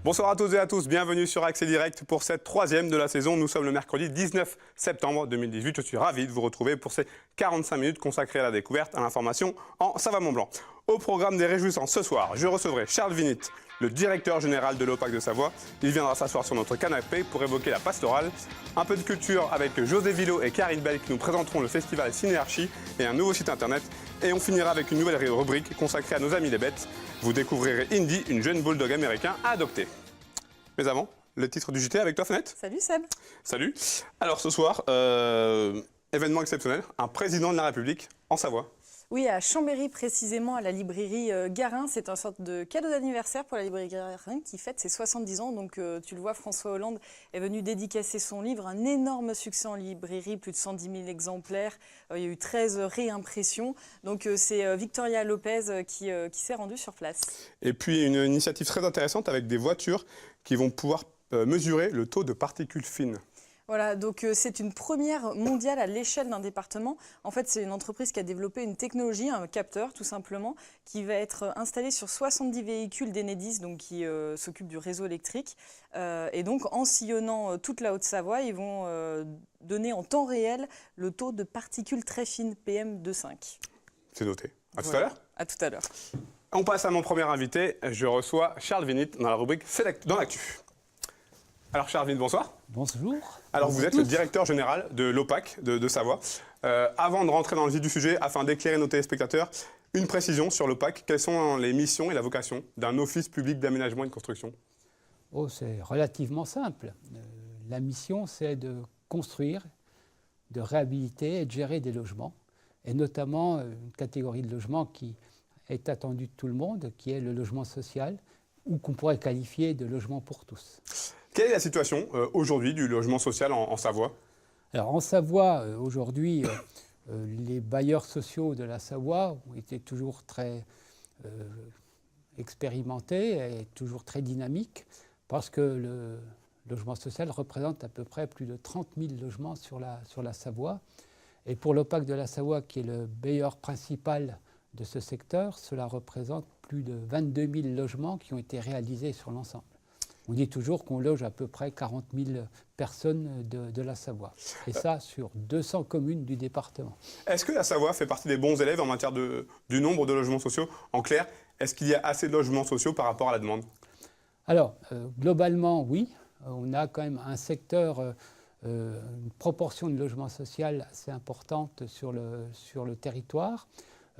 Bonsoir à toutes et à tous, bienvenue sur Accès Direct pour cette troisième de la saison. Nous sommes le mercredi 19 septembre 2018. Je suis ravi de vous retrouver pour ces 45 minutes consacrées à la découverte, à l'information en Savoie-Mont-Blanc. Au programme des réjouissances ce soir, je recevrai Charles Vinit, le directeur général de l'OPAC de Savoie. Il viendra s'asseoir sur notre canapé pour évoquer la pastorale. Un peu de culture avec José Villot et Karine Bell qui nous présenteront le festival Cinéarchie et un nouveau site internet. Et on finira avec une nouvelle rubrique consacrée à nos amis les bêtes. Vous découvrirez Indy, une jeune bulldog américain à adopter. Mais avant, le titre du JT avec toi, Fenêtre. Salut Seb. Salut. Alors ce soir, événement exceptionnel, un président de la République en Savoie. Oui, à Chambéry précisément, à la librairie Garin. C'est une sorte de cadeau d'anniversaire pour la librairie Garin qui fête ses 70 ans. Donc tu le vois, François Hollande est venu dédicacer son livre. Un énorme succès en librairie, plus de 110 000 exemplaires. Il y a eu 13 réimpressions. Donc c'est Victoria Lopez qui s'est rendue sur place. Et puis une initiative très intéressante avec des voitures qui vont pouvoir mesurer le taux de particules fines. Voilà, donc c'est une première mondiale à l'échelle d'un département. En fait, c'est une entreprise qui a développé une technologie, un capteur tout simplement, qui va être installé sur 70 véhicules d'Enedis, donc qui s'occupent du réseau électrique. Et donc, en sillonnant toute la Haute-Savoie, ils vont donner en temps réel le taux de particules très fines, PM2,5. C'est noté. À tout à Voilà. l'heure. À tout à l'heure. On passe à mon premier invité. Je reçois Charles Vinit dans la rubrique Dans l'actu. Alors Charles Vinit, bonsoir. Bonjour. Alors vous êtes le directeur général de l'OPAC de Savoie. Avant de rentrer dans le vif du sujet, afin d'éclairer nos téléspectateurs, une précision sur l'OPAC. Quelles sont les missions et la vocation d'un office public d'aménagement et de construction? C'est relativement simple. La mission, c'est de construire, de réhabiliter et de gérer des logements, et notamment une catégorie de logements qui est attendue de tout le monde, qui est le logement social, ou qu'on pourrait qualifier de logement pour tous. Quelle est la situation aujourd'hui du logement social en Savoie? Alors en Savoie, aujourd'hui, les bailleurs sociaux de la Savoie ont été toujours très expérimentés et toujours très dynamiques, parce que le logement social représente à peu près plus de 30 000 logements sur la Savoie. Et pour l'OPAC de la Savoie, qui est le bailleur principal de ce secteur, cela représente plus de 22 000 logements qui ont été réalisés sur l'ensemble. On dit toujours qu'on loge à peu près 40 000 personnes de la Savoie. Et ça, sur 200 communes du département. Est-ce que la Savoie fait partie des bons élèves en matière du nombre de logements sociaux? En clair, est-ce qu'il y a assez de logements sociaux par rapport à la demande? Alors, globalement, oui. On a quand même un secteur, une proportion de logement social assez importante sur le territoire.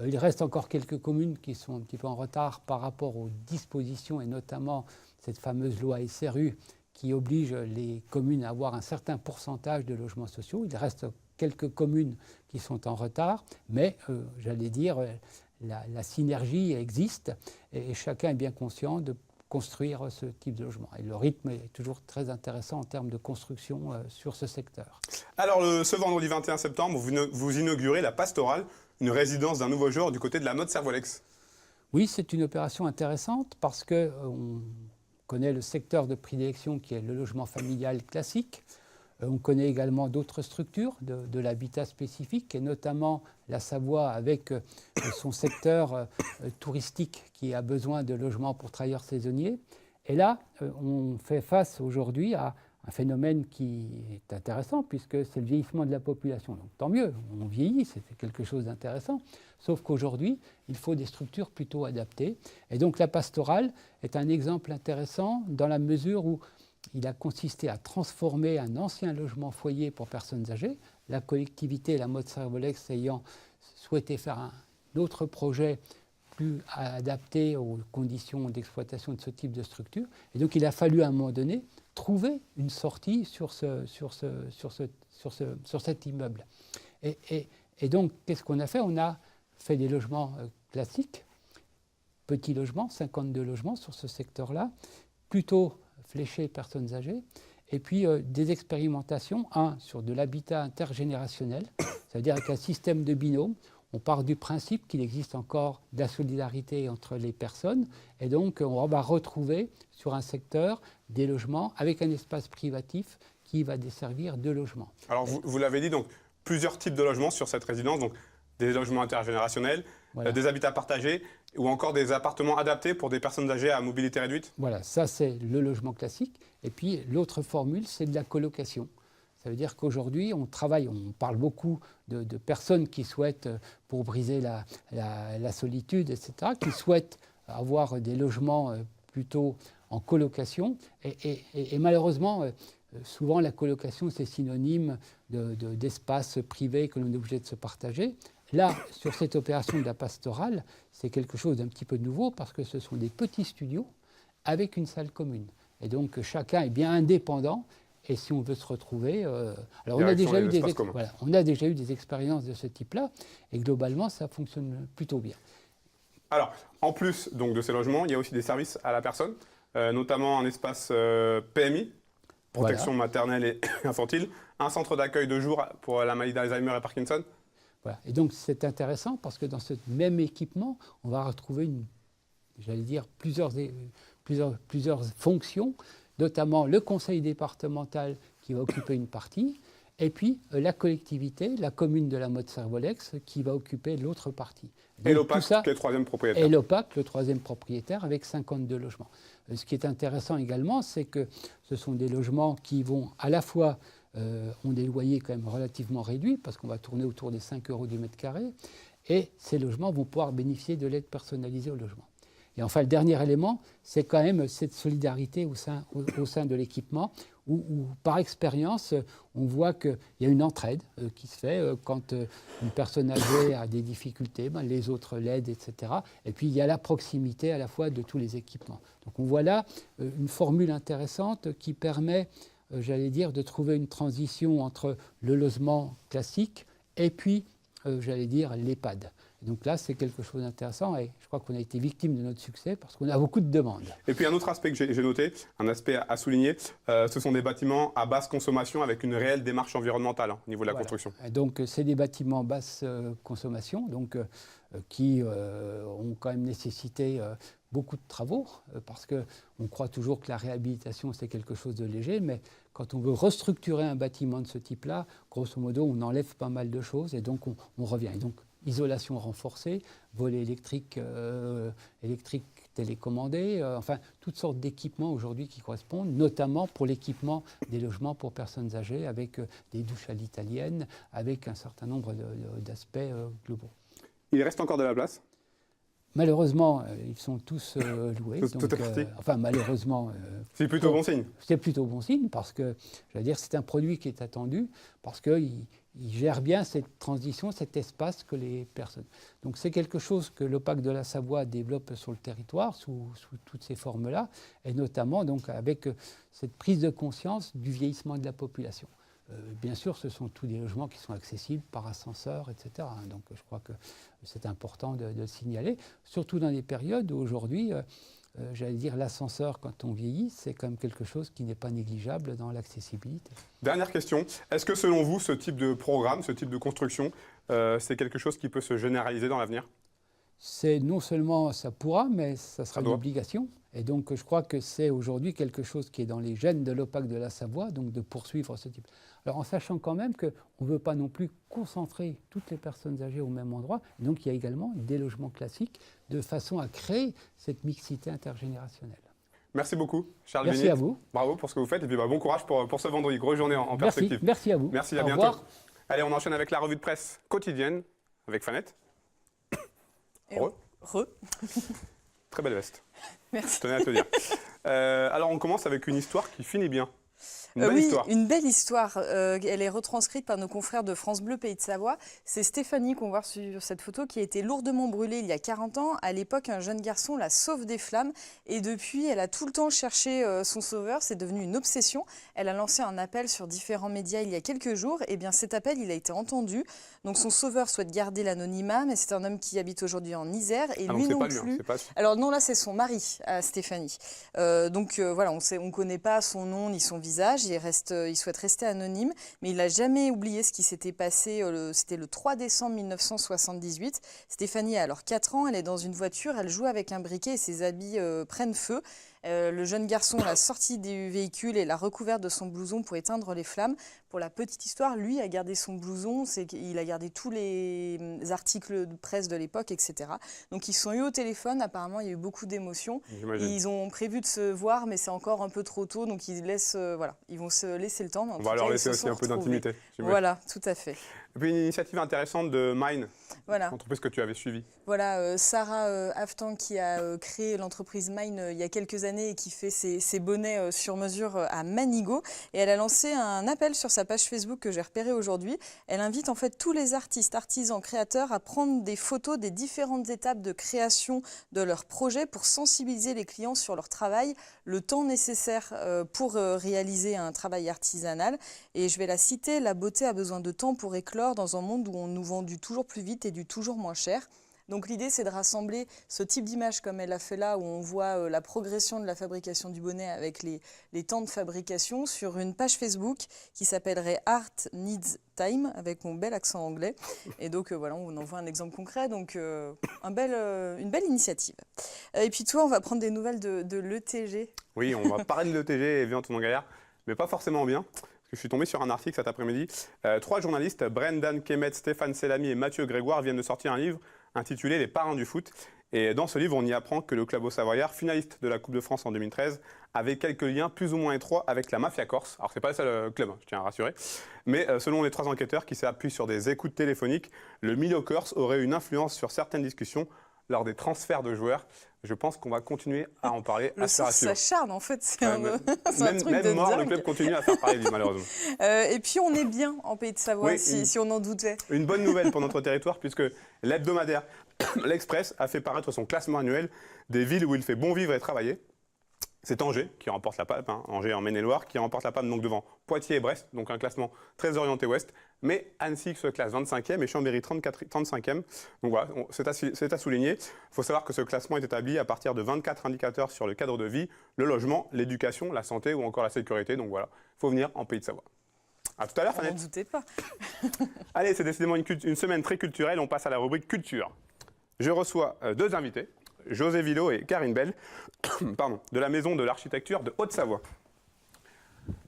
Il reste encore quelques communes qui sont un petit peu en retard par rapport aux dispositions, et notamment cette fameuse loi SRU qui oblige les communes à avoir un certain pourcentage de logements sociaux. Il reste quelques communes qui sont en retard, mais j'allais dire, la synergie existe et chacun est bien conscient de construire ce type de logement. Et le rythme est toujours très intéressant en termes de construction sur ce secteur. Alors, ce vendredi 21 septembre, vous inaugurez la Pastorale, une résidence d'un nouveau genre du côté de la mode Servolex. Oui, c'est une opération intéressante parce qu'on connaît le secteur de prédilection qui est le logement familial classique. On connaît également d'autres structures de l'habitat spécifique, et notamment la Savoie avec son secteur touristique qui a besoin de logements pour travailleurs saisonniers. Et là, on fait face aujourd'hui à un phénomène qui est intéressant puisque c'est le vieillissement de la population. Donc tant mieux, on vieillit, c'est quelque chose d'intéressant. Sauf qu'aujourd'hui, il faut des structures plutôt adaptées. Et donc la pastorale est un exemple intéressant dans la mesure où il a consisté à transformer un ancien logement foyer pour personnes âgées, la collectivité, la mode Servolex ayant souhaité faire un autre projet plus adapté aux conditions d'exploitation de ce type de structure. Et donc il a fallu à un moment donné trouver une sortie sur cet immeuble. Et donc qu'est-ce qu'on a fait? On a fait des logements classiques, petits logements, 52 logements sur ce secteur-là, plutôt fléchés personnes âgées, et puis des expérimentations, sur de l'habitat intergénérationnel, c'est-à-dire avec un système de binôme. On part du principe qu'il existe encore de la solidarité entre les personnes, et donc on va retrouver sur un secteur des logements avec un espace privatif qui va desservir deux logements. Alors vous l'avez dit, donc plusieurs types de logements sur cette résidence, donc des logements intergénérationnels, Voilà. Des habitats partagés ou encore des appartements adaptés pour des personnes âgées à mobilité réduite? Voilà, ça c'est le logement classique. Et puis l'autre formule, c'est de la colocation. Ça veut dire qu'aujourd'hui, on parle beaucoup de personnes qui souhaitent, pour briser la solitude, etc., qui souhaitent avoir des logements plutôt en colocation. Et malheureusement, souvent la colocation, c'est synonyme d'espace privé que l'on est obligé de se partager. Là, sur cette opération de la pastorale, c'est quelque chose d'un petit peu nouveau parce que ce sont des petits studios avec une salle commune. Et donc chacun est bien indépendant. Et si on veut se retrouver, alors on a déjà eu des expériences de ce type-là, et globalement, ça fonctionne plutôt bien. Alors, en plus donc, de ces logements, il y a aussi des services à la personne, notamment un espace PMI, protection maternelle et infantile, un centre d'accueil de jour pour la maladie d'Alzheimer et Parkinson. Voilà. Et donc c'est intéressant parce que dans ce même équipement, on va retrouver plusieurs fonctions, notamment le conseil départemental qui va occuper une partie, et puis la collectivité, la commune de la Motte-Servolex, qui va occuper l'autre partie. Et l'OPAC, qui est le troisième propriétaire. Et l'OPAC, le troisième propriétaire, avec 52 logements. Ce qui est intéressant également, c'est que ce sont des logements qui vont à la fois, ont des loyers quand même relativement réduits, parce qu'on va tourner autour des 5 € du mètre carré, et ces logements vont pouvoir bénéficier de l'aide personnalisée au logement. Et enfin, le dernier élément, c'est quand même cette solidarité au sein de l'équipement, où par expérience, on voit qu'il y a une entraide qui se fait quand une personne âgée a des difficultés, les autres l'aident, etc. Et puis, il y a la proximité à la fois de tous les équipements. Donc, on voit là une formule intéressante qui permet, de trouver une transition entre le logement classique et puis, l'EHPAD. Et donc là, c'est quelque chose d'intéressant et je crois qu'on a été victime de notre succès parce qu'on a beaucoup de demandes. Et puis un autre aspect que j'ai noté, un aspect à souligner, ce sont des bâtiments à basse consommation avec une réelle démarche environnementale au niveau de la construction. Et donc c'est des bâtiments basse consommation qui ont quand même nécessité beaucoup de travaux parce qu'on croit toujours que la réhabilitation c'est quelque chose de léger, mais quand on veut restructurer un bâtiment de ce type-là, grosso modo, on enlève pas mal de choses et donc on revient. Et donc, isolation renforcée, volets électriques télécommandés, enfin toutes sortes d'équipements aujourd'hui qui correspondent, notamment pour l'équipement des logements pour personnes âgées avec des douches à l'italienne, avec un certain nombre d'aspects globaux. Il reste encore de la place ? Malheureusement, ils sont tous loués. Tout est parti. Malheureusement. C'est plutôt bon signe. C'est plutôt bon signe parce que, c'est un produit qui est attendu parce qu'il gère bien cette transition, cet espace que les personnes. Donc c'est quelque chose que l'OPAC de la Savoie développe sur le territoire sous toutes ces formes-là, et notamment donc avec cette prise de conscience du vieillissement de la population. Bien sûr, ce sont tous des logements qui sont accessibles par ascenseur, etc. Donc je crois que c'est important de le signaler, surtout dans des périodes où aujourd'hui, l'ascenseur, quand on vieillit, c'est quand même quelque chose qui n'est pas négligeable dans l'accessibilité. Dernière question, est-ce que selon vous, ce type de programme, ce type de construction, c'est quelque chose qui peut se généraliser dans l'avenir ? C'est non seulement ça pourra, mais ça sera une obligation. Et donc je crois que c'est aujourd'hui quelque chose qui est dans les gènes de l'OPAC de la Savoie, donc de poursuivre ce type. Alors en sachant quand même qu'on ne veut pas non plus concentrer toutes les personnes âgées au même endroit, donc il y a également des logements classiques de façon à créer cette mixité intergénérationnelle. Merci beaucoup, Charles Merci Bénit. à vous. Bravo pour ce que vous faites et puis bon courage pour ce vendredi. Grosse journée en perspective. Merci à vous. Merci, à Au bientôt. revoir. Allez, on enchaîne avec la revue de presse quotidienne avec Fanette. Très belle veste. Merci. Je tenais à te dire. Alors, on commence avec une histoire qui finit bien. Une belle histoire. Elle est retranscrite par nos confrères de France Bleu Pays de Savoie. C'est Stéphanie qu'on voit sur cette photo qui a été lourdement brûlée il y a 40 ans. À l'époque, un jeune garçon la sauve des flammes et depuis, elle a tout le temps cherché son sauveur. C'est devenu une obsession. Elle a lancé un appel sur différents médias il y a quelques jours. Et bien, cet appel, il a été entendu. Donc, son sauveur souhaite garder l'anonymat, mais c'est un homme qui habite aujourd'hui en Isère et lui non plus. Alors non, là, c'est son mari, Stéphanie. Voilà, on ne connaît pas son nom ni son visage. Il souhaite rester anonyme, mais il n'a jamais oublié ce qui s'était passé. C'était le 3 décembre 1978. Stéphanie a alors 4 ans, elle est dans une voiture, elle joue avec un briquet et ses habits prennent feu. Le jeune garçon l'a sorti du véhicule et l'a recouvert de son blouson pour éteindre les flammes. Pour la petite histoire, lui a gardé son blouson, il a gardé tous les articles de presse de l'époque, etc. Donc ils se sont eu au téléphone, apparemment il y a eu beaucoup d'émotions. Ils ont prévu de se voir, mais c'est encore un peu trop tôt, donc ils vont se laisser le temps. On va leur laisser aussi un peu d'intimité. Voilà, tout à fait. Et puis une initiative intéressante de Mine, l'entreprise que tu avais suivie. Voilà, Sarah Aftan qui a créé l'entreprise Mine il y a quelques années et qui fait ses bonnets sur mesure à Manigo. Et elle a lancé un appel sur sa page Facebook que j'ai repéré aujourd'hui. Elle invite en fait tous les artistes, artisans, créateurs à prendre des photos des différentes étapes de création de leur projet pour sensibiliser les clients sur leur travail, le temps nécessaire pour réaliser un travail artisanal. Et je vais la citer, la beauté a besoin de temps pour éclore dans un monde où on nous vend du toujours plus vite et du toujours moins cher. Donc l'idée, c'est de rassembler ce type d'image comme elle l'a fait là, où on voit la progression de la fabrication du bonnet avec les temps de fabrication sur une page Facebook qui s'appellerait Art Needs Time, avec mon bel accent anglais. Et donc voilà, on en voit un exemple concret, donc une belle initiative. Et puis toi, on va prendre des nouvelles de l'ETG. Oui, on va parler de l'ETG et bien Tournon Gaillard, mais pas forcément bien. Je suis tombé sur un article cet après-midi. 3 journalistes, Brendan Kemet, Stéphane Selamy et Mathieu Grégoire, viennent de sortir un livre intitulé « Les parrains du foot ». Et dans ce livre, on y apprend que le club Auxerrois, finaliste de la Coupe de France en 2013, avait quelques liens plus ou moins étroits avec la mafia corse. Alors, ce n'est pas le seul club, je tiens à rassurer. Mais selon les 3 enquêteurs qui s'appuient sur des écoutes téléphoniques, le milieu corse aurait une influence sur certaines discussions lors des transferts de joueurs. Je pense qu'on va continuer à en parler assez rapidement. Ça charne, en fait. C'est un truc même de mort, dingue. le club continue à faire parler, malheureusement. Et puis, on est bien en Pays de Savoie, Oui, si on en doutait. Une bonne nouvelle pour notre territoire, puisque l'hebdomadaire L'Express a fait paraître son classement annuel des villes où il fait bon vivre et travailler. C'est Angers qui remporte la palme, Angers en Maine-et-Loire, qui remporte la palme donc devant Poitiers et Brest, donc un classement très orienté ouest. Mais Annecy se classe 25e et Chambéry 35e. Donc voilà, c'est à souligner. Il faut savoir que ce classement est établi à partir de 24 indicateurs sur le cadre de vie, le logement, l'éducation, la santé ou encore la sécurité. Donc voilà, il faut venir en Pays de Savoie. À tout à l'heure, Fanette. On n'en doutait pas. Allez, c'est décidément une semaine très culturelle. On passe à la rubrique culture. Je reçois 2 invités, José Villot et Karine Bell, de la Maison de l'Architecture de Haute-Savoie.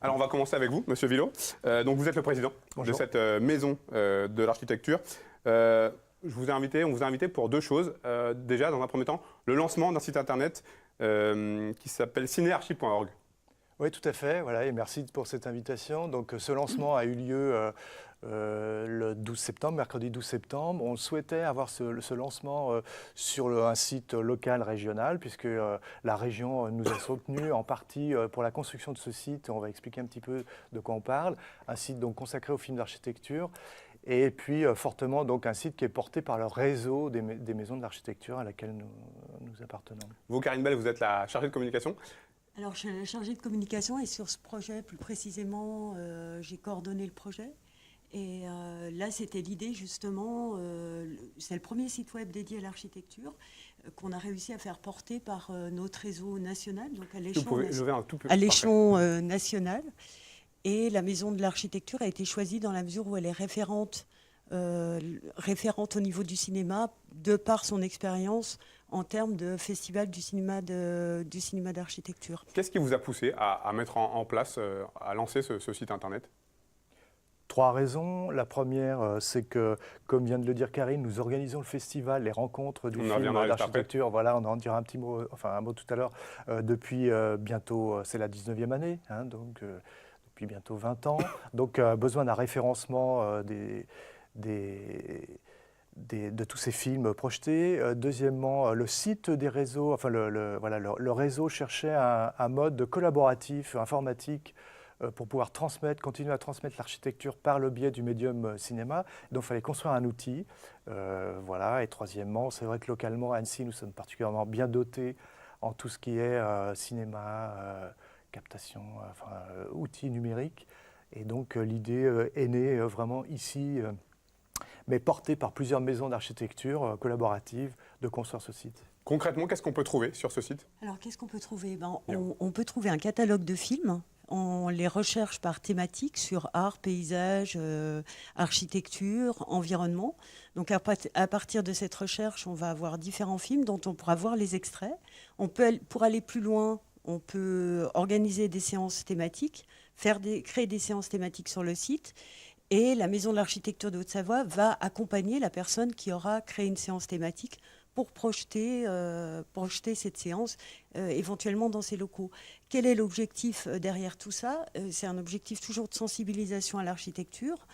Alors, on va commencer avec vous, Monsieur Villot. Donc, vous êtes le président de cette Maison de l'Architecture. On vous a invité pour 2 choses. Déjà, dans un premier temps, le lancement d'un site internet qui s'appelle cinéarchi.org. Oui, tout à fait. Voilà, et merci pour cette invitation. Donc, ce lancement a eu lieu le 12 septembre, mercredi 12 septembre. On souhaitait avoir ce lancement sur un site local, régional, puisque la région nous a soutenus en partie pour la construction de ce site. On va expliquer un petit peu de quoi on parle. Un site donc consacré aux films d'architecture. Et puis, fortement, donc, un site qui est porté par le réseau des maisons de l'architecture à laquelle nous appartenons. Vous, Karine Bell, vous êtes la chargée de communication. Alors, je suis la chargée de communication et sur ce projet, plus précisément, j'ai coordonné le projet. Et là, c'était l'idée, justement, c'est le premier site web dédié à l'architecture qu'on a réussi à faire porter par notre réseau national, donc à l'échelon national. Et la Maison de l'Architecture a été choisie dans la mesure où elle est référente au niveau du cinéma, de par son expérience en termes de festival du cinéma d'architecture. Qu'est-ce qui vous a poussé à mettre en place, à lancer ce site internet ? 3 raisons. La première, c'est que, comme vient de le dire Karine, nous organisons le festival, les rencontres du film d'architecture. Voilà, on en dira un mot tout à l'heure. Depuis bientôt, c'est la 19e année, donc depuis bientôt 20 ans. Donc, besoin d'un référencement de tous ces films projetés. Deuxièmement, le site des réseaux, le réseau cherchait un mode collaboratif, informatique, pour pouvoir continuer à transmettre l'architecture par le biais du médium cinéma. Donc, il fallait construire un outil. Et troisièmement, c'est vrai que localement, à Annecy, nous sommes particulièrement bien dotés en tout ce qui est cinéma, captation, outils numériques. Et donc, l'idée est née vraiment ici, mais portée par plusieurs maisons d'architecture collaboratives, de construire ce site. Concrètement, qu'est-ce qu'on peut trouver sur ce site ? Alors, qu'est-ce qu'on peut trouver ? On peut trouver un catalogue de films. On les recherche par thématique sur art, paysage, architecture, environnement. Donc à partir de cette recherche, on va avoir différents films dont on pourra voir les extraits. Pour aller plus loin, on peut organiser des séances thématiques, créer des séances thématiques sur le site. Et la Maison de l'Architecture de Haute-Savoie va accompagner la personne qui aura créé une séance thématique pour projeter cette séance éventuellement dans ses locaux. Quel est l'objectif derrière tout ça? C'est un objectif toujours de sensibilisation à l'architecture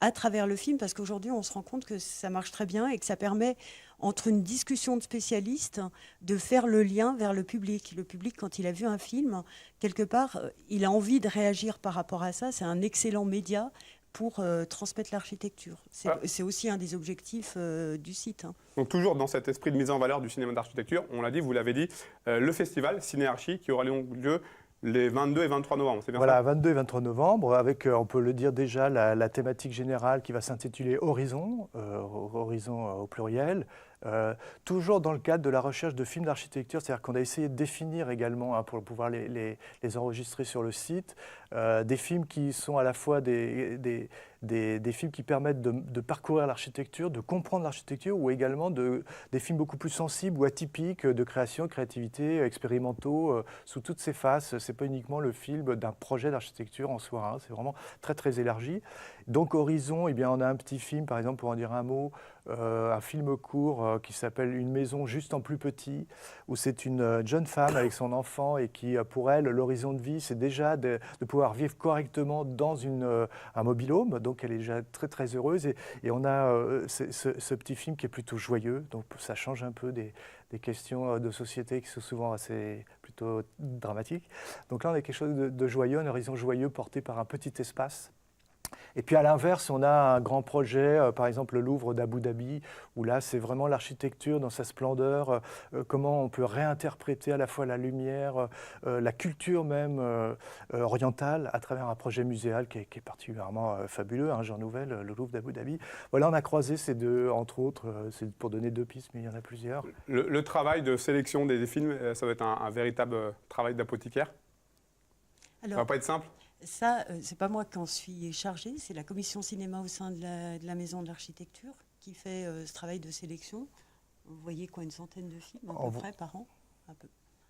à travers le film, parce qu'aujourd'hui, on se rend compte que ça marche très bien et que ça permet, entre une discussion de spécialistes, de faire le lien vers le public. Le public, quand il a vu un film, quelque part, il a envie de réagir par rapport à ça. C'est un excellent média pour transmettre l'architecture. C'est aussi un des objectifs du site. Donc toujours dans cet esprit de mise en valeur du cinéma d'architecture, on l'a dit, vous l'avez dit, le festival Ciné-Archi qui aura lieu les 22 et 23 novembre, c'est bien ça? Voilà, 22 et 23 novembre, avec, on peut le dire déjà, la thématique générale qui va s'intituler Horizon, Horizon au pluriel, toujours dans le cadre de la recherche de films d'architecture, c'est-à-dire qu'on a essayé de définir également, pour pouvoir les enregistrer sur le site, des films qui sont à la fois des films qui permettent de parcourir l'architecture, de comprendre l'architecture, ou également des films beaucoup plus sensibles ou atypiques de création, de créativité, expérimentaux, sous toutes ses faces. Ce n'est pas uniquement le film d'un projet d'architecture en soi, c'est vraiment très très élargi. Donc Horizon, eh bien, on a un petit film, par exemple, pour en dire un mot, un film court qui s'appelle Une maison juste en plus petit, où c'est une jeune femme avec son enfant et qui, pour elle, l'horizon de vie, c'est déjà de pouvoir vivre correctement dans un mobil-home. Donc elle est déjà très très heureuse et on a ce petit film qui est plutôt joyeux, donc ça change un peu des questions de société qui sont souvent assez plutôt dramatiques. Donc là on a quelque chose de joyeux, un horizon joyeux porté par un petit espace. Et puis à l'inverse, on a un grand projet, par exemple le Louvre d'Abu Dhabi, où là c'est vraiment l'architecture dans sa splendeur, comment on peut réinterpréter à la fois la lumière, la culture même orientale à travers un projet muséal qui est particulièrement fabuleux, un genre nouvel, le Louvre d'Abu Dhabi. Voilà, on a croisé ces deux, entre autres, c'est pour donner deux pistes, mais il y en a plusieurs. Le travail de sélection des films, ça va être un véritable travail d'apothicaire? Ça ne va pas être simple? Ça, c'est pas moi qui en suis chargée, c'est la commission cinéma au sein de la Maison de l'Architecture qui fait ce travail de sélection. Vous voyez quoi, une centaine de films à peu près par an,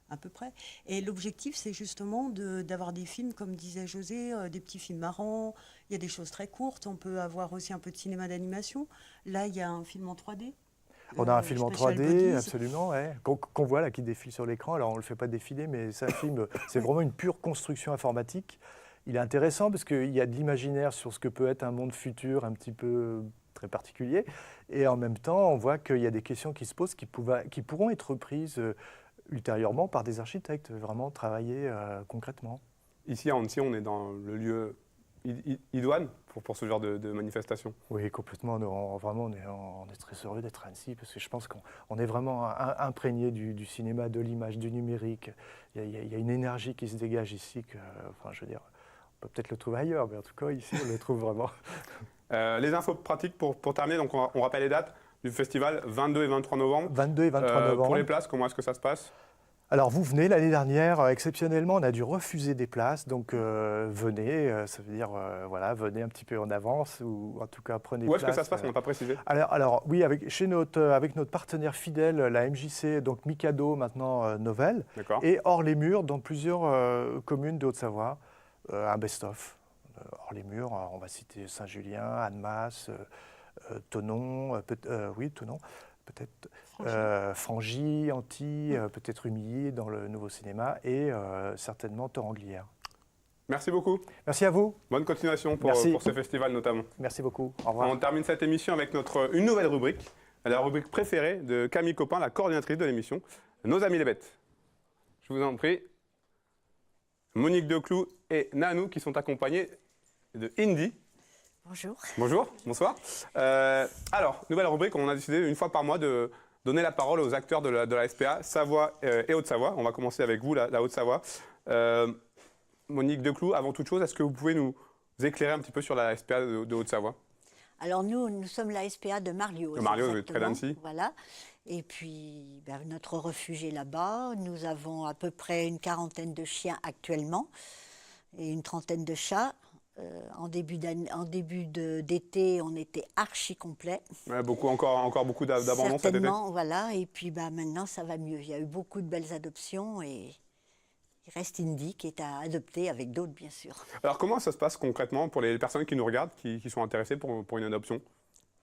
à peu près. Et l'objectif, c'est justement d'avoir des films, comme disait José, des petits films marrants. Il y a des choses très courtes. On peut avoir aussi un peu de cinéma d'animation. Là, il y a un film en 3D. On a un film en 3D, absolument, ouais, qu'on voit là, qui défile sur l'écran. Alors, on ne le fait pas défiler, mais c'est un film, c'est vraiment une pure construction informatique. Il est intéressant parce qu'il y a de l'imaginaire sur ce que peut être un monde futur un petit peu très particulier. Et en même temps, on voit qu'il y a des questions qui se posent qui pourront être reprises ultérieurement par des architectes, vraiment travailler concrètement. Ici, à Annecy, on est dans le lieu idoine pour ce genre de manifestation. Oui, complètement. On est très heureux d'être à Annecy parce que je pense qu'on est vraiment imprégné du cinéma, de l'image, du numérique. Il y a une énergie qui se dégage ici que, enfin, je veux dire, on peut peut-être le trouver ailleurs, mais en tout cas, ici, on le trouve vraiment. Les infos pratiques pour terminer, donc on rappelle les dates du festival, 22 et 23 novembre. 22 et 23 novembre. Pour les places, comment est-ce que ça se passe ? Alors vous venez, l'année dernière, exceptionnellement, on a dû refuser des places, donc venez, ça veut dire, voilà, venez un petit peu en avance, ou en tout cas prenez place. Où est-ce que ça se passe, on n'a pas précisé ? Alors oui, avec notre partenaire fidèle, la MJC, donc Mikado, maintenant Novell, et hors les murs, dans plusieurs communes de Haute-Savoie, un best-of. Hors les murs, on va citer Saint-Julien, Annemasse, Thonon, Thonon. Peut-être Frangy, Antilles, peut-être Humilly dans le nouveau cinéma et certainement Toranglière. Merci beaucoup. Merci à vous. Bonne continuation pour ce festival notamment. Merci beaucoup. Au revoir. On termine cette émission avec une nouvelle rubrique, la rubrique préférée de Camille Copin, la coordinatrice de l'émission, Nos Amis les Bêtes. Je vous en prie. Monique Declou et Nanou qui sont accompagnés de Indy. Bonjour. Bonjour, bonsoir. Alors, nouvelle rubrique, on a décidé une fois par mois de donner la parole aux acteurs de la SPA, Savoie et Haute-Savoie. On va commencer avec vous, la Haute-Savoie. Monique Declou, avant toute chose, est-ce que vous pouvez nous éclairer un petit peu sur la SPA de Haute-Savoie ? Alors nous sommes la SPA de Marlios. De Marlios, près d'Annecy. Voilà. Et puis, notre refuge est là-bas. Nous avons à peu près une quarantaine de chiens actuellement et une trentaine de chats. En début d'été, on était archi complet. Ouais, encore beaucoup d'abandon cet été. Certainement, voilà. Et puis maintenant, ça va mieux. Il y a eu beaucoup de belles adoptions et Il reste Indy qui est à adopter avec d'autres, bien sûr. Alors comment ça se passe concrètement pour les personnes qui nous regardent, qui sont intéressées pour une adoption,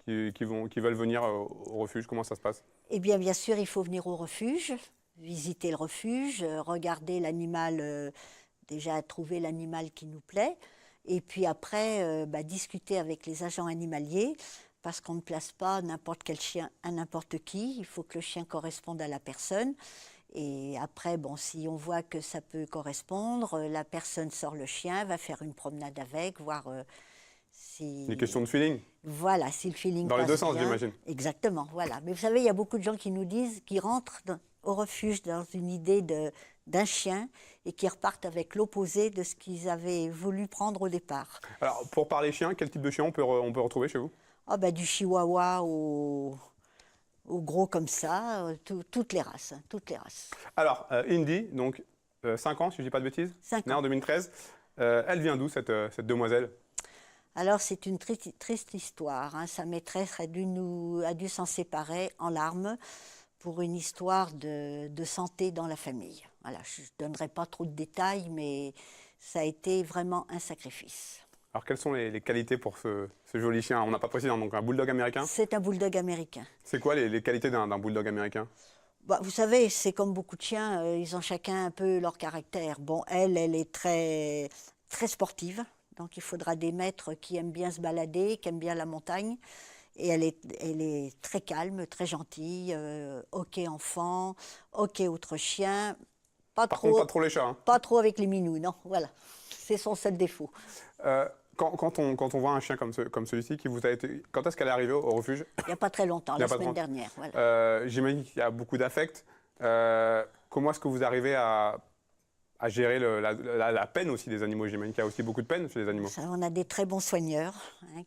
qui veulent venir au refuge? Comment ça se passe? Eh bien sûr, il faut venir au refuge, visiter le refuge, regarder l'animal, déjà trouver l'animal qui nous plaît, et puis après discuter avec les agents animaliers, parce qu'on ne place pas n'importe quel chien à n'importe qui. Il faut que le chien corresponde à la personne. Et après, si on voit que ça peut correspondre, la personne sort le chien, va faire une promenade avec, voir si... Une question de feeling? Voilà, si le feeling Dans les passe deux sens, bien. j'imagine. Exactement, voilà. Mais vous savez, il y a beaucoup de gens qui nous disent, qui rentrent au refuge dans une idée d'un chien et qui repartent avec l'opposé de ce qu'ils avaient voulu prendre au départ. Alors, pour parler chien, quel type de chien on peut retrouver chez vous? Du chihuahua au gros comme ça, toutes les races, toutes les races. Alors, Indy, donc 5 ans, si je ne dis pas de bêtises, 5 née en ans. 2013. Elle vient d'où, cette demoiselle? Alors, c'est une triste histoire. Hein. Sa maîtresse a dû s'en séparer en larmes pour une histoire de santé dans la famille. Voilà, je ne donnerai pas trop de détails, mais ça a été vraiment un sacrifice. Alors, quelles sont les qualités pour ce joli chien? On n'a pas précisé, donc un bulldog américain. C'est un bulldog américain. C'est quoi les qualités d'un bulldog américain? Vous savez, c'est comme beaucoup de chiens, ils ont chacun un peu leur caractère. Bon, elle est très, très sportive, donc il faudra des maîtres qui aiment bien se balader, qui aiment bien la montagne. Et elle est très calme, très gentille, ok enfant, ok autre chien. Par contre, pas trop les chats. Hein. Pas trop avec les minous, non, voilà. C'est son seul défaut. Quand on voit un chien comme celui-ci, quand est-ce qu'elle est arrivée au refuge? Il n'y a pas très longtemps, la semaine dernière. Voilà. J'imagine qu'il y a beaucoup d'affect. Comment est-ce que vous arrivez à gérer la peine aussi des animaux? J'imagine qu'il y a aussi beaucoup de peine chez les animaux. On a des très bons soigneurs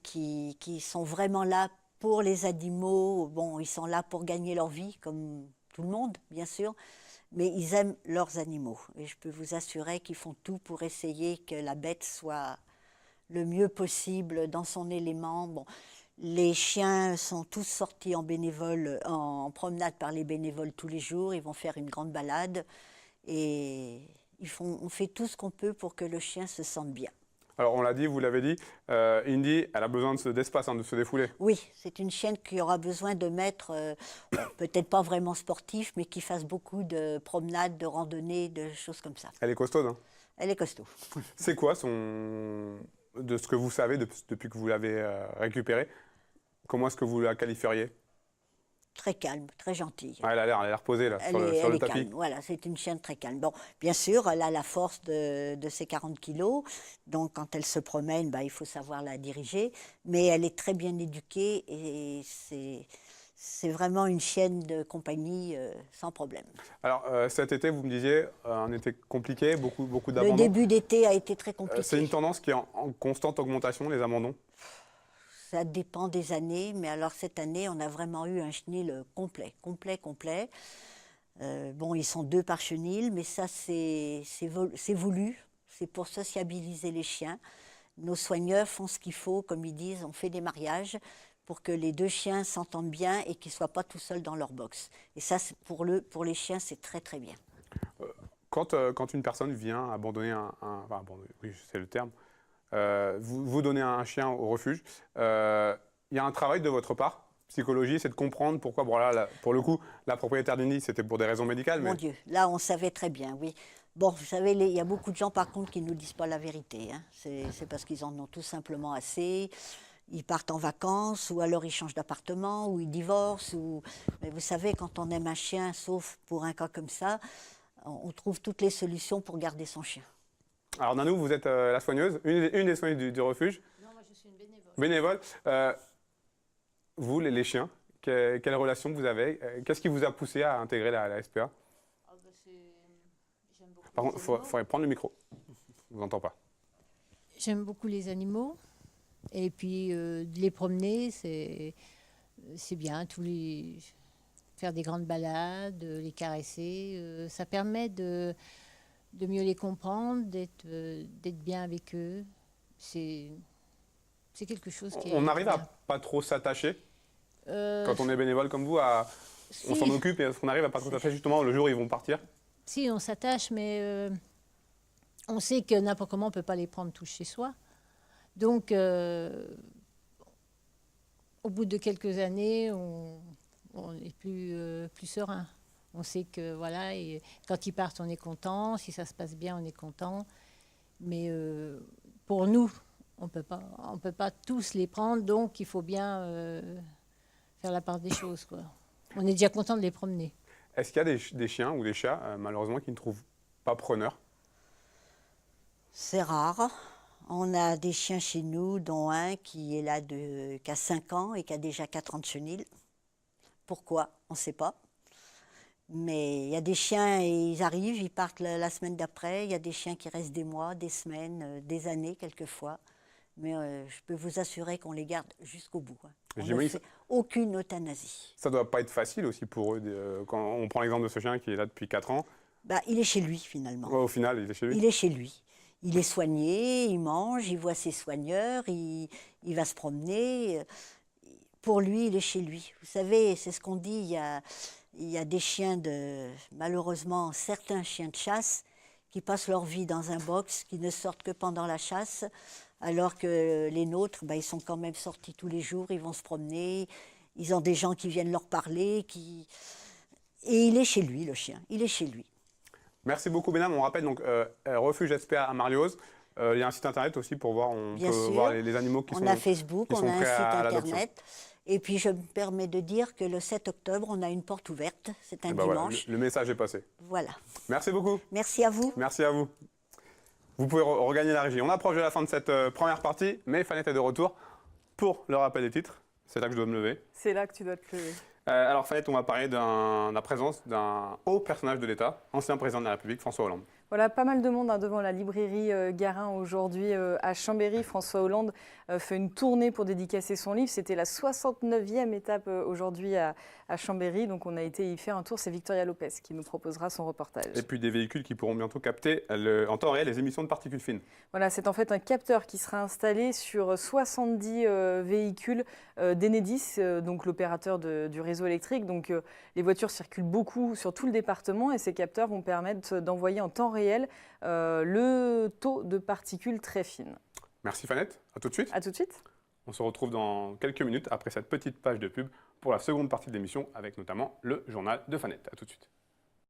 qui sont vraiment là pour les animaux. Bon, ils sont là pour gagner leur vie, comme tout le monde, bien sûr. Mais ils aiment leurs animaux. Et je peux vous assurer qu'ils font tout pour essayer que la bête soit le mieux possible dans son élément. Bon, les chiens sont tous sortis en promenade par les bénévoles tous les jours. Ils vont faire une grande balade. Et on fait tout ce qu'on peut pour que le chien se sente bien. Alors, on l'a dit, vous l'avez dit, Indy, elle a besoin d'espace, de se défouler. Oui, c'est une chienne qui aura besoin de maîtres, peut-être pas vraiment sportifs, mais qui fassent beaucoup de promenades, de randonnées, de choses comme ça. Elle est costaude, hein? Elle est costaud. C'est quoi de ce que vous savez depuis que vous l'avez récupérée, comment est-ce que vous la qualifieriez? Très calme, très gentille. Ah, elle a l'air posée là, sur le tapis. Calme. Voilà, c'est une chienne très calme. Bon, bien sûr, elle a la force de ses 40 kilos, donc quand elle se promène, il faut savoir la diriger, mais elle est très bien éduquée et c'est vraiment une chienne de compagnie sans problème. Alors cet été, vous me disiez, un été compliqué, beaucoup d'abandons. Le début d'été a été très compliqué. C'est une tendance qui est en constante augmentation, les abandons? Ça dépend des années, mais alors cette année, on a vraiment eu un chenil complet. Ils sont 2 par chenil, mais ça, c'est voulu. C'est pour sociabiliser les chiens. Nos soigneurs font ce qu'il faut, comme ils disent, on fait des mariages pour que les 2 chiens s'entendent bien et qu'ils ne soient pas tout seuls dans leur box. Et ça, pour les chiens, c'est très, très bien. Quand une personne vient abandonner oui, c'est le terme, vous donnez un chien au refuge, il y a un travail de votre part, psychologie, c'est de comprendre pourquoi, pour le coup, la propriétaire d'Indy, c'était pour des raisons médicales. Mon Dieu, là on savait très bien, oui. Bon, vous savez, il y a beaucoup de gens par contre qui ne nous disent pas la vérité. Hein. C'est parce qu'ils en ont tout simplement assez. Ils partent en vacances, ou alors ils changent d'appartement, ou ils divorcent. Mais vous savez, quand on aime un chien, sauf pour un cas comme ça, on trouve toutes les solutions pour garder son chien. Alors Nanou, vous êtes la soigneuse, une des soigneuses du refuge. Non, moi je suis une bénévole. Bénévole. Vous, les chiens, quelle relation vous avez? Qu'est-ce qui vous a poussé à intégrer la SPA? J'aime beaucoup Par les contre, il animaux. faudrait prendre le micro. Je vous entends pas. J'aime beaucoup les animaux. Et puis de les promener, c'est bien. Faire des grandes balades, les caresser, ça permet de mieux les comprendre, d'être bien avec eux. C'est quelque chose qui On est arrive à bien. pas trop s'attacher Euh, quand on est bénévole comme vous. On si. s'en occupe et on arrive à pas trop s'attacher justement le jour où ils vont partir. Si, on s'attache, mais On sait que n'importe comment, on ne peut pas les prendre tous chez soi. Donc, au bout de quelques années, on est plus serein. On sait que, voilà, et quand ils partent, on est content. Si ça se passe bien, on est content. Mais pour nous, on peut pas tous les prendre, donc il faut bien faire la part des choses, quoi. On est déjà content de les promener. Est-ce qu'il y a des chiens ou des chats, malheureusement, qui ne trouvent pas preneur? C'est rare. On a des chiens chez nous, dont un qui est là qui a 5 ans et qui a déjà 4 ans de chenil. Pourquoi? On ne sait pas. Mais il y a des chiens, ils arrivent, ils partent la semaine d'après. Il y a des chiens qui restent des mois, des semaines, des années quelquefois. Mais je peux vous assurer qu'on les garde jusqu'au bout. On ne fait aucune euthanasie. Ça ne doit pas être facile aussi pour eux. Quand on prend l'exemple de ce chien qui est là depuis 4 ans. Bah, il est chez lui, finalement. Ouais, au final, il est chez lui. Il est chez lui. Il est soigné, il mange, il voit ses soigneurs, il va se promener. Pour lui, il est chez lui. Vous savez, c'est ce qu'on dit, il y a des chiens malheureusement, certains chiens de chasse qui passent leur vie dans un box, qui ne sortent que pendant la chasse, alors que les nôtres, ils sont quand même sortis tous les jours, ils vont se promener, ils ont des gens qui viennent leur parler, et il est chez lui, le chien, il est chez lui. Merci beaucoup, Benham. On rappelle donc Refuge SPA à Marlioz. Il y a un site internet aussi pour voir, voir les animaux qui sont On a Facebook, on a un site internet. Et puis je me permets de dire que le 7 octobre, on a une porte ouverte, c'est un dimanche. Voilà, le message est passé. Voilà. Merci beaucoup. Merci à vous. Merci à vous. Vous pouvez regagner la régie. On approche de la fin de cette première partie, mais Fanette est de retour pour le rappel des titres. C'est là que je dois me lever. C'est là que tu dois te lever. Alors Fanette, on va parler de la présence d'un haut personnage de l'État, ancien président de la République, François Hollande. Voilà, pas mal de monde devant la librairie Garin aujourd'hui à Chambéry. François Hollande fait une tournée pour dédicacer son livre. C'était la 69e étape aujourd'hui à Chambéry. Donc on a été y faire un tour. C'est Victoria Lopez qui nous proposera son reportage. Et puis des véhicules qui pourront bientôt capter en temps réel les émissions de particules fines. Voilà, c'est en fait un capteur qui sera installé sur 70 véhicules d'Enedis, donc l'opérateur du réseau électrique. Donc les voitures circulent beaucoup sur tout le département et ces capteurs vont permettre d'envoyer en temps réel le taux de particules très fines. Merci Fanette, à tout de suite. À tout de suite. On se retrouve dans quelques minutes après cette petite page de pub pour la seconde partie de l'émission avec notamment le journal de Fanette. À tout de suite.